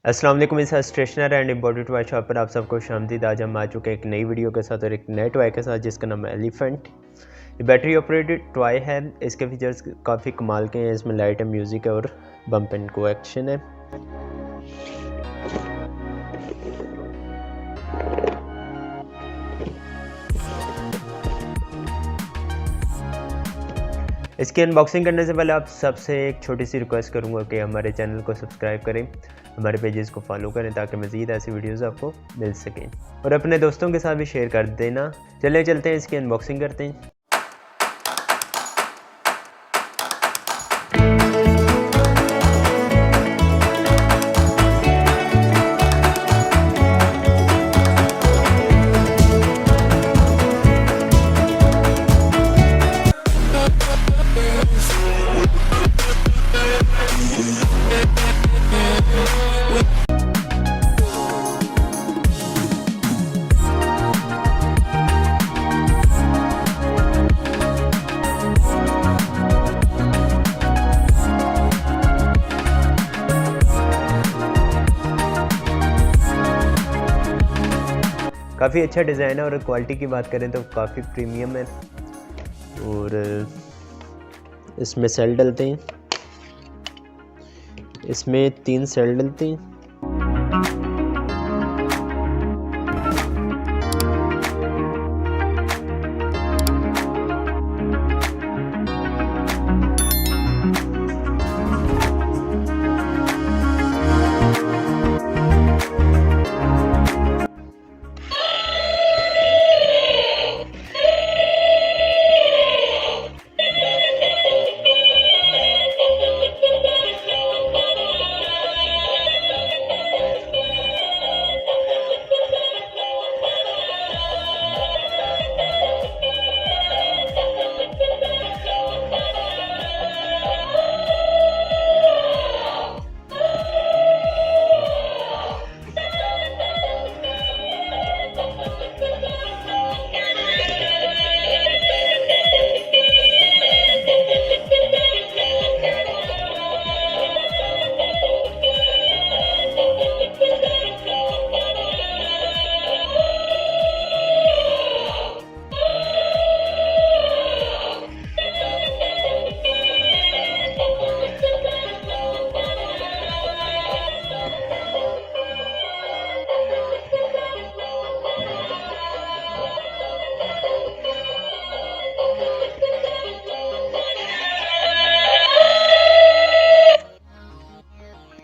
अस्सलाम वालेकुम, इस stationery and imported toy shop पर आप सबको खुशामदीद। आज हम आ चुके हैं एक नई वीडियो के साथ और एक नए टॉय के साथ जिसका नाम है एलिफेंट। ये बैटरी ऑपरेटेड टॉय है। इसके फीचर्स काफ़ी कमाल के हैं। इसमें लाइट है, म्यूज़िक है और बम्प एंड को एक्शन है। इसकी अनबॉक्सिंग करने से पहले आप सबसे एक छोटी सी रिक्वेस्ट करूंगा कि हमारे चैनल को सब्सक्राइब करें, हमारे पेजेस को फॉलो करें ताकि मज़ीद ऐसी वीडियोस आपको मिल सकें और अपने दोस्तों के साथ भी शेयर कर देना। चलते हैं इसकी अनबॉक्सिंग करते हैं। काफ़ी अच्छा डिज़ाइन है और क्वालिटी की बात करें तो काफ़ी प्रीमियम है। और इसमें सेल डलते हैं, इसमें 3 सेल डलते हैं।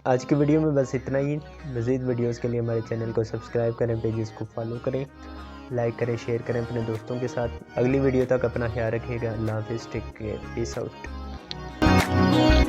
आज की वीडियो में बस इतना ही। मज़ीद वीडियोस के लिए हमारे चैनल को सब्सक्राइब करें, पेजेस को फॉलो करें, लाइक करें, शेयर करें अपने दोस्तों के साथ। अगली वीडियो तक अपना ख्याल रखिएगा। अल्लाह हाफ़िज़, टेक केयर, पीस आउट।